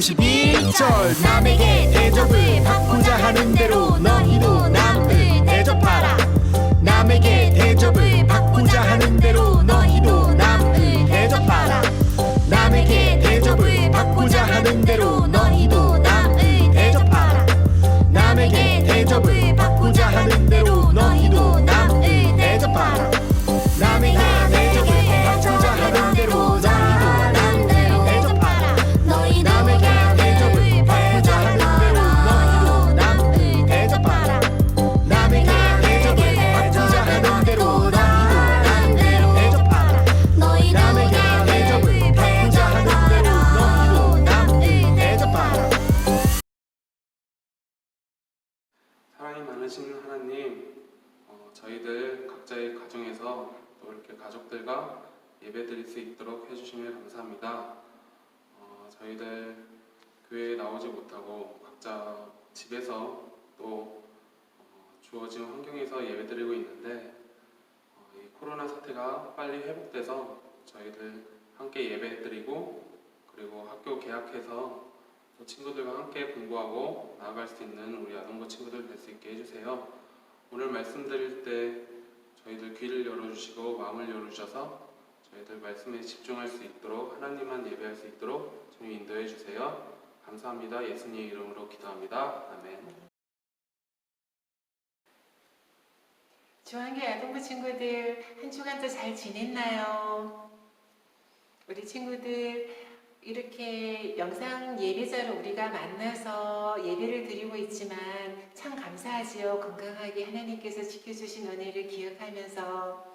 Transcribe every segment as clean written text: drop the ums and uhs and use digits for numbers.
91절 남에게 대접을 받고자 하는 대로 너희도 남을 대접하라. 남에게 대접을 받고자 하는 대로 너희도 남을 대접하라. 남에게 대접을 받고자 하는 대로 너희도 남을 대접하라. 남에게 대접을 받고자 하는 대로 너희도 남을 대접하라. 남에게 대접을 받고자 하는 대로 너희도 남을 대접하라. 너희 남에게 대접을 받고자 하는 대로 너희도 남을 대접하라. 남에게 대접을 받고자 하는 대로 너희도 남을 대접하라. 너희 남에게 대접을 받고자 하는 대로 너희도 남을 대접하라. 사랑이 많으신 하나님, 저희들 각자의 가정에서 또 이렇게 가족들과 예배드릴 수 있도록 해주시면 감사합니다. 저희들 교회에 나오지 못하고 각자 집에서 또 주어진 환경에서 예배드리고 있는데 이 코로나 사태가 빨리 회복돼서 저희들 함께 예배드리고 그리고 학교 개학해서 또 친구들과 함께 공부하고 나아갈 수 있는 우리 아동부 친구들 될 수 있게 해주세요. 오늘 말씀드릴 때 저희들 귀를 열어주시고 마음을 열어주셔서 저희들 말씀에 집중할 수 있도록 하나님만 예배할 수 있도록 주님 인도해 주세요. 감사합니다. 예수님 이름으로 기도합니다. 아멘. 중앙교 아동부 친구들 한 주간도 잘 지냈나요? 우리 친구들 이렇게 영상 예배자로 우리가 만나서 예배를 드리고 있지만 참 감사하지요. 건강하게 하나님께서 지켜주신 은혜를 기억하면서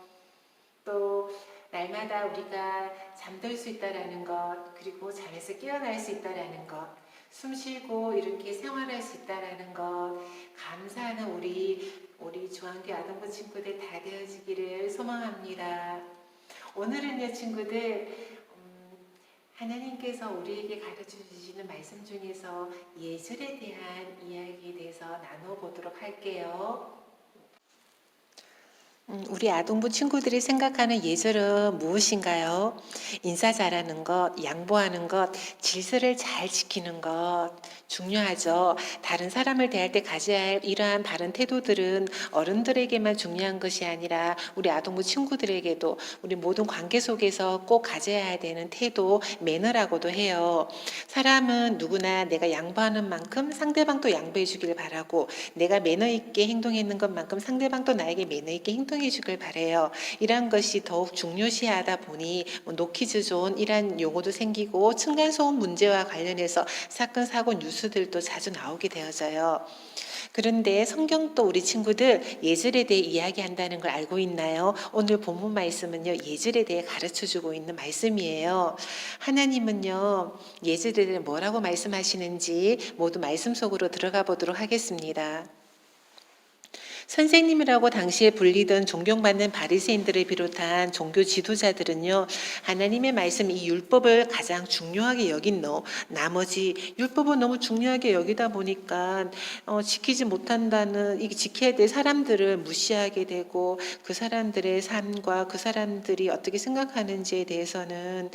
또 날마다 우리가 잠들 수 있다라는 것, 그리고 잠에서 깨어날 수 있다라는 것, 숨 쉬고 이렇게 생활할 수 있다라는 것, 감사하는 우리 중앙교 아동부 친구들 다 되어지기를 소망합니다. 오늘은요 친구들, 하나님께서 우리에게 가르쳐 주시는 말씀 중에서 예절에 대한 이야기에 대해서 나눠보도록 할게요. 우리 아동부 친구들이 생각하는 예절은 무엇인가요? 인사 잘하는 것, 양보하는 것, 질서를 잘 지키는 것 중요하죠. 다른 사람을 대할 때 가져야 할 이러한 바른 태도들은 어른들에게만 중요한 것이 아니라 우리 아동부 친구들에게도 우리 모든 관계 속에서 꼭 가져야 되는 태도, 매너라고도 해요. 사람은 누구나 내가 양보하는 만큼 상대방도 양보해 주길 바라고, 내가 매너 있게 행동했는 것만큼 상대방도 나에게 매너 있게 행동해 주길 바래요. 이러한 것이 더욱 중요시하다 보니 노키즈 존 이란 용어도 생기고 층간소음 문제와 관련해서 사건, 사고, 뉴스들도 자주 나오게 되어져요. 그런데 성경도 우리 친구들 예절에 대해 이야기한다는 걸 알고 있나요? 오늘 본문 말씀은요, 예절에 대해 가르쳐주고 있는 말씀이에요. 하나님은요, 예절에 대해 뭐라고 말씀하시는지 모두 말씀 속으로 들어가 보도록 하겠습니다. 선생님이라고 당시에 불리던 존경받는 바리새인들을 비롯한 종교 지도자들은요, 하나님의 말씀 이 율법을 가장 중요하게 여긴 나머지 율법을 너무 중요하게 여기다 보니까 지키지 못한다는, 이게 지켜야 될 사람들을 무시하게 되고 그 사람들의 삶과 그 사람들이 어떻게 생각하는지에 대해서는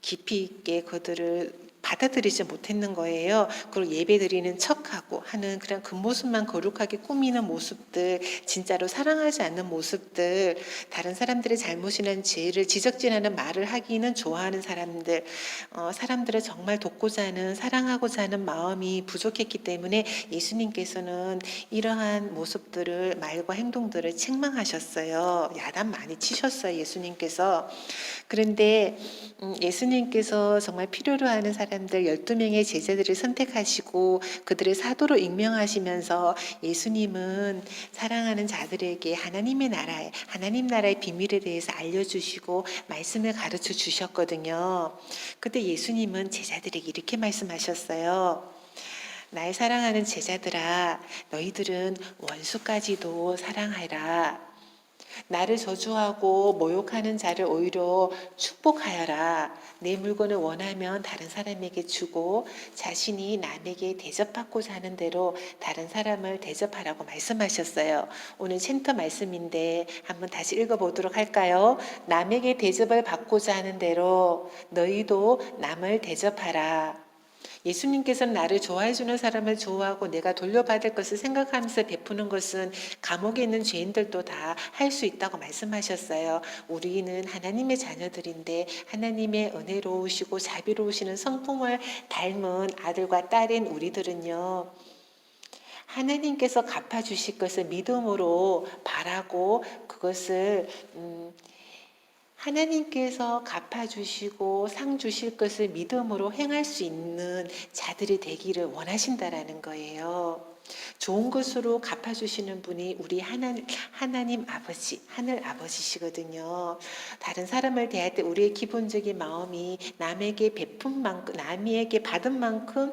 깊이 있게 그들을 받아들이지 못했는 거예요. 그걸 예배드리는 척하고 하는 그런 그 모습만 거룩하게 꾸미는 모습들, 진짜로 사랑하지 않는 모습들, 다른 사람들의 잘못이나 죄를 지적질하는 말을 하기는 좋아하는 사람들, 사람들을 정말 돕고자 하는, 사랑하고자 하는 마음이 부족했기 때문에 예수님께서는 이러한 모습들을, 말과 행동들을 책망하셨어요. 야단 많이 치셨어요, 예수님께서. 그런데 예수님께서 정말 필요로 하는 사람들 12명의 제자들을 선택하시고 그들의 사도로 임명하시면서 예수님은 사랑하는 자들에게 하나님 나라의 비밀에 대해서 알려주시고 말씀을 가르쳐 주셨거든요. 그때 예수님은 제자들에게 이렇게 말씀하셨어요. 나의 사랑하는 제자들아, 너희들은 원수까지도 사랑하라. 나를 저주하고 모욕하는 자를 오히려 축복하여라. 내 물건을 원하면 다른 사람에게 주고 자신이 남에게 대접받고자 하는 대로 다른 사람을 대접하라고 말씀하셨어요. 오늘 챕터 말씀인데 한번 다시 읽어보도록 할까요? 남에게 대접을 받고자 하는 대로 너희도 남을 대접하라. 예수님께서는 나를 좋아해 주는 사람을 좋아하고 내가 돌려받을 것을 생각하면서 베푸는 것은 감옥에 있는 죄인들도 다 할 수 있다고 말씀하셨어요. 우리는 하나님의 자녀들인데 하나님의 은혜로우시고 자비로우시는 성품을 닮은 아들과 딸인 우리들은요, 하나님께서 갚아주실 것을 믿음으로 바라고 그것을 하나님께서 갚아주시고 상 주실 것을 믿음으로 행할 수 있는 자들이 되기를 원하신다라는 거예요. 좋은 것으로 갚아주시는 분이 우리 하나님 아버지, 하늘 아버지시거든요. 다른 사람을 대할 때 우리의 기본적인 마음이 남에게 베푼 만큼, 남에게 받은 만큼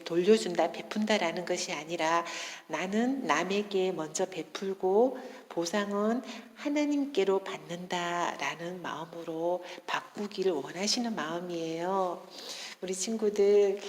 돌려준다, 베푼다라는 것이 아니라 나는 남에게 먼저 베풀고 보상은 하나님께로 받는다라는 마음으로 바꾸기를 원하시는 마음이에요. 우리 친구들,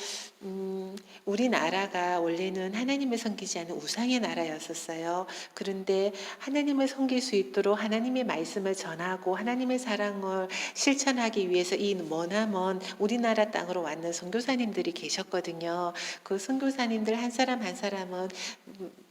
우리나라가 원래는 하나님을 섬기지 않은 우상의 나라였었어요. 그런데 하나님을 섬길 수 있도록 하나님의 말씀을 전하고 하나님의 사랑을 실천하기 위해서 이 머나먼 우리나라 땅으로 왔는 선교사님들이 계셨거든요. 그 선교사님들 한 사람 한 사람은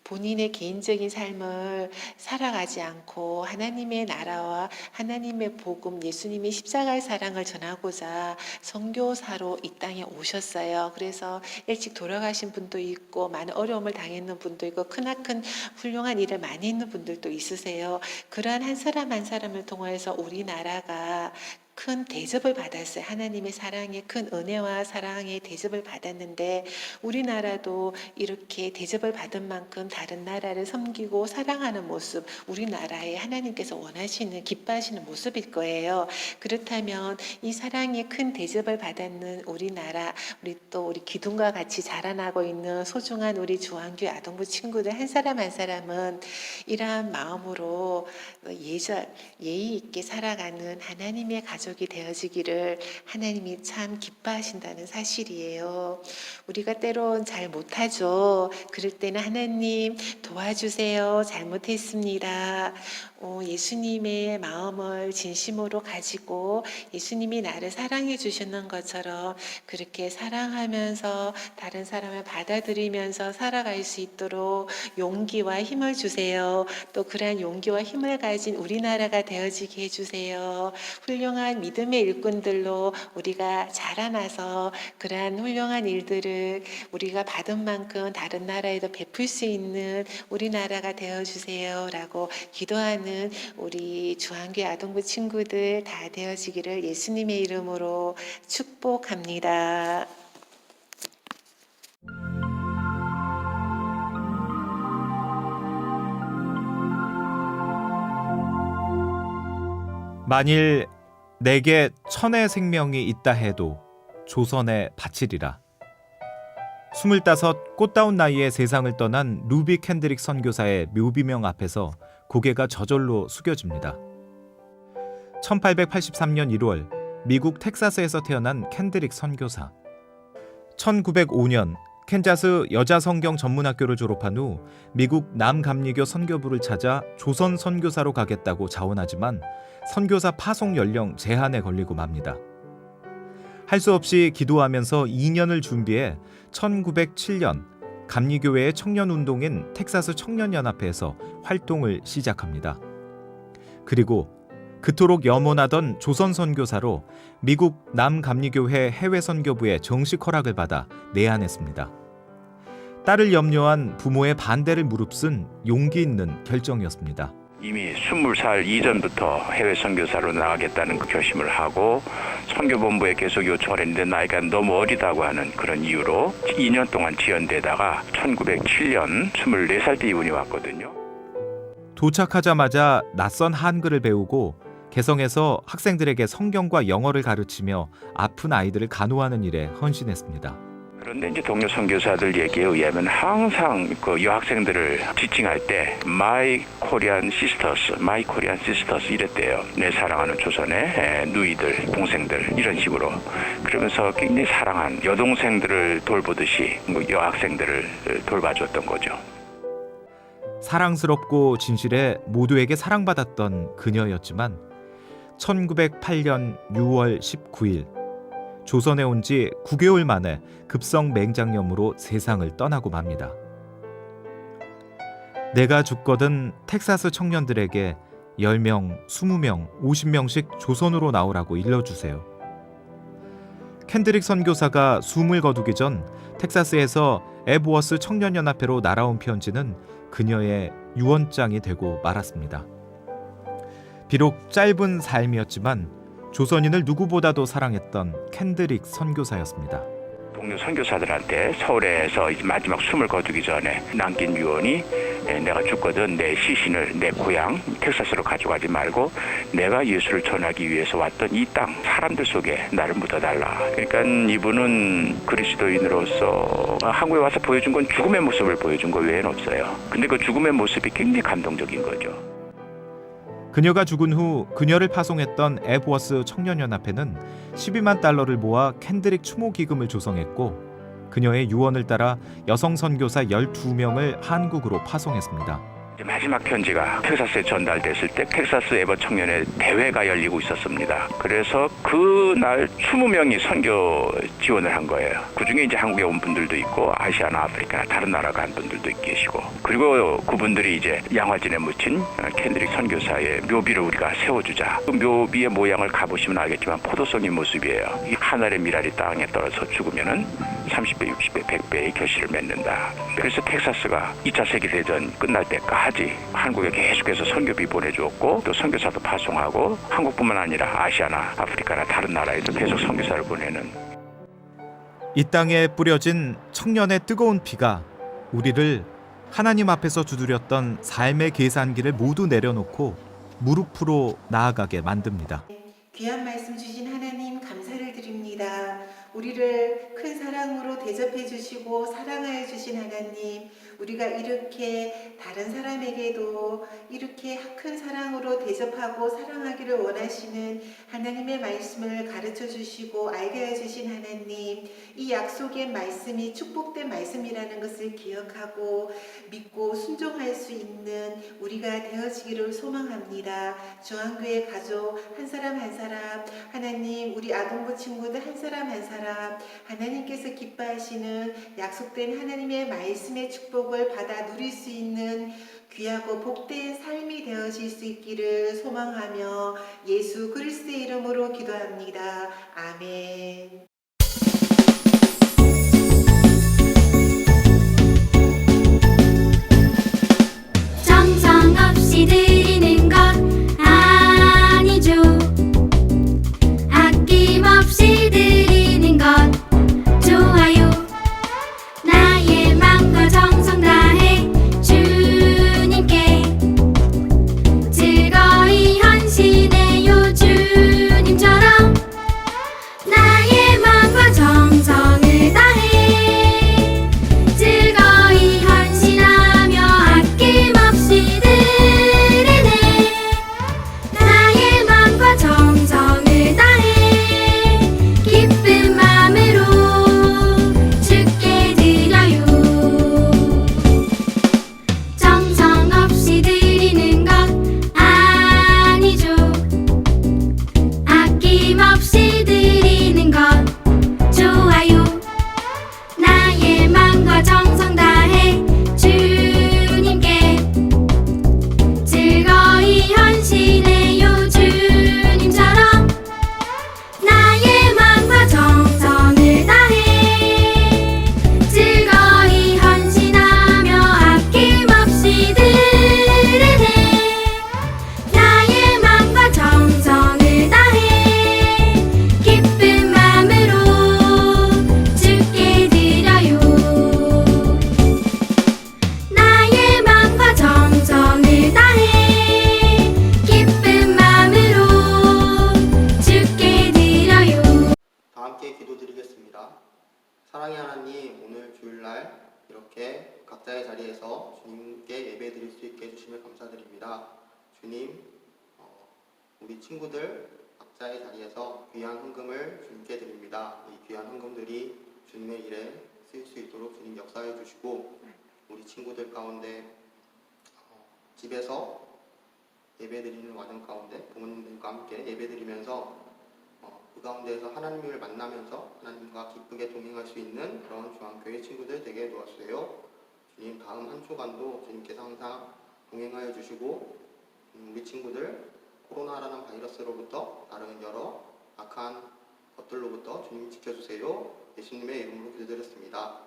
본인의 개인적인 삶을 살아가지 않고 하나님의 나라와 하나님의 복음, 예수님의 십자가의 사랑을 전하고자 선교사로 이 땅에 오셨어요. 그래서 일찍 돌아가신 분도 있고 많은 어려움을 당했는 분도 있고 크나큰 훌륭한 일을 많이 했는 분들도 있으세요. 그러한 한 사람 한 사람을 통해서 우리나라가 큰 대접을 받았어요. 하나님의 사랑의 큰 은혜와 사랑의 대접을 받았는데 우리나라도 이렇게 대접을 받은 만큼 다른 나라를 섬기고 사랑하는 모습, 우리나라에 하나님께서 원하시는, 기뻐하시는 모습일 거예요. 그렇다면 이 사랑의 큰 대접을 받았는 우리나라, 우리 기둥과 같이 자라나고 있는 소중한 우리 주한교회 아동부 친구들 한 사람 한 사람은 이러한 마음으로 예의 있게 살아가는 하나님의 가족이 되어지기를 하나님이 참 기뻐하신다는 사실이에요. 우리가 때론 잘 못하죠. 그럴 때는 하나님 도와주세요. 잘못했습니다. 예수님의 마음을 진심으로 가지고 예수님이 나를 사랑해 주시는 것처럼 그렇게 사랑하면서 다른 사람을 받아들이면서 살아갈 수 있도록 용기와 힘을 주세요. 또 그러한 용기와 힘을 가진 우리나라가 되어지게 해주세요. 훌륭한 믿음의 일꾼들로 우리가 자라나서 그러한 훌륭한 일들을 우리가 받은 만큼 다른 나라에도 베풀 수 있는 우리나라가 되어주세요 라고 기도하는 우리 주한교회 아동부 친구들 다 되어지기를 예수님의 이름으로 축복합니다. 만일 내게 천의 생명이 있다 해도 조선에 바치리라. 25 꽃다운 나이에 세상을 떠난 루비 캔드릭 선교사의 묘비명 앞에서 고개가 저절로 숙여집니다. 1883년 1월 미국 텍사스에서 태어난 캔드릭 선교사. 1905년 캔자스 여자성경 전문학교를 졸업한 후 미국 남감리교 선교부를 찾아 조선 선교사로 가겠다고 자원하지만 선교사 파송 연령 제한에 걸리고 맙니다. 할 수 없이 기도하면서 2년을 준비해 1907년 감리교회의 청년운동인 텍사스 청년연합회에서 활동을 시작합니다. 그리고 그토록 염원하던 조선 선교사로 미국 남감리교회 해외선교부의 정식 허락을 받아 내한했습니다. 딸을 염려한 부모의 반대를 무릅쓴 용기 있는 결정이었습니다. 이미 20살 이전부터 해외 선교사로 나가겠다는 그 결심을 하고 선교본부에 계속 요청을 했는데 나이가 너무 어리다고 하는 그런 이유로 2년 동안 지연되다가 1907년 24살 때 이분이 왔거든요. 도착하자마자 낯선 한글을 배우고 개성에서 학생들에게 성경과 영어를 가르치며 아픈 아이들을 간호하는 일에 헌신했습니다. 그런데 이제 동료 선교사들 얘기에 의하면 항상 그 여학생들을 지칭할 때 My Korean Sisters 이랬대요. 내 사랑하는 조선의 누이들, 동생들 이런 식으로. 그러면서 굉장히 사랑한 여동생들을 돌보듯이 여학생들을 돌봐줬던 거죠. 사랑스럽고 진실해 모두에게 사랑받았던 그녀였지만 1908년 6월 19일 조선에 온 지 9개월 만에 급성 맹장염으로 세상을 떠나고 맙니다. 내가 죽거든 텍사스 청년들에게 10명, 20명, 50명씩 조선으로 나오라고 일러주세요. 캔드릭 선교사가 숨을 거두기 전 텍사스에서 에브워스 청년연합회로 날아온 편지는 그녀의 유언장이 되고 말았습니다. 비록 짧은 삶이었지만 조선인을 누구보다도 사랑했던 캔드릭 선교사였습니다. 동료 선교사들한테 서울에서 이제 마지막 숨을 거두기 전에 남긴 유언이 내가 죽거든 내 시신을 내 고향 텍사스로 가져가지 말고 내가 예수를 전하기 위해서 왔던 이 땅 사람들 속에 나를 묻어달라. 그러니까 이분은 그리스도인으로서 한국에 와서 보여준 건 죽음의 모습을 보여준 거 외에는 없어요. 근데 그 죽음의 모습이 굉장히 감동적인 거죠. 그녀가 죽은 후 그녀를 파송했던 에브워스 청년연합회는 12만 달러를 모아 캔드릭 추모 기금을 조성했고 그녀의 유언을 따라 여성 선교사 12명을 한국으로 파송했습니다. 마지막 편지가 텍사스에 전달됐을 때 텍사스 에버 청년회 대회가 열리고 있었습니다. 그래서 그날 20명이 선교 지원을 한 거예요. 그중에 이제 한국에 온 분들도 있고 아시아나 아프리카나 다른 나라 간 분들도 계시고 그리고 그분들이 이제 양화진에 묻힌 캔드릭 선교사의 묘비를 우리가 세워주자. 그 묘비의 모양을 가보시면 알겠지만 포도송이 모습이에요. 이 하늘의 미랄이 땅에 떨어져 죽으면은 30배, 60배, 100배의 결실을 맺는다. 그래서 텍사스가 2차 세계대전 끝날 때까지 한국에 계속해서 선교비 보내주었고 또 선교사도 파송하고 한국뿐만 아니라 아시아나 아프리카나 다른 나라에도 계속 선교사를 보내는 이 땅에 뿌려진 청년의 뜨거운 피가 우리를 하나님 앞에서 두드렸던 삶의 계산기를 모두 내려놓고 무릎으로 나아가게 만듭니다. 귀한 말씀 주신 하나님 감사를 드립니다. 우리를 큰 사랑으로 대접해 주시고 사랑하여 주신 하나님, 우리가 이렇게 다른 사람에게도 이렇게 큰 사랑으로 대접하고 사랑하기를 원하시는 하나님의 말씀을 가르쳐 주시고 알게 해 주신 하나님, 이 약속의 말씀이 축복된 말씀이라는 것을 기억하고 믿고 순종할 수 있는 우리가 되어지기를 소망합니다. 저한교회 가족 한 사람 한 사람, 하나님 우리 아동부 친구들 한 사람 한 사람 하나님께서 기뻐하시는 약속된 하나님의 말씀의 축복을 받아 누릴 수 있는 귀하고 복된 삶이 되어질 수 있기를 소망하며 예수 그리스도의 이름으로 기도합니다. 아멘. 정성 없이 드리는 것 아니죠. 아낌없이 드리는 것 좋아요. 나의 맘과 정성 다해 주님께 즐거이 헌신해요. 주님처럼 나의 맘과 정성을 다해 즐거이 헌신하며 아낌없이 드리네. 나의 맘과 정성을 다해 기쁜 마음으로 주께 드려요. 정성 없이 드리는 것 아니죠. 아낌없이 드리는 것 좋아요. 나의 맘과 정성 다해 주님께 즐거이 헌신해요. 주님처럼 나의 맘과 정성을 다해 즐거이 헌신하며 아낌없이 드리네. 나의 맘과 정성을 다해 기쁜 마음으로 주께 드려요. 나의 맘과 정성을 다해 기쁜 마음으로 주께 드려요. 다 함께 기도드리겠습니다. 사랑의 하나님, 오늘 주일날 이렇게 각자의 자리에서 주님께 예배드릴 수 있게 해주시면 감사드립니다. 주님, 우리 친구들 각자의 자리에서 귀한 헌금을 주님께 드립니다. 이 귀한 헌금들이 주님의 일에 쓰일 수 있도록 주님 역사해 주시고 우리 친구들 가운데 집에서 예배드리는 와중 가운데 부모님들과 함께 예배드리면서 그 가운데에서 하나님을 만나면서 하나님과 기쁘게 동행할 수 있는 그런 중앙교회 친구들 되게 도와주세요. 주님, 다음 한 주간도 주님께서 항상 동행하여 주시고 우리 친구들 코로나라는 바이러스로부터 다른 여러 악한 것들로부터 주님 지켜주세요. 예수님의 이름으로 기도드렸습니다.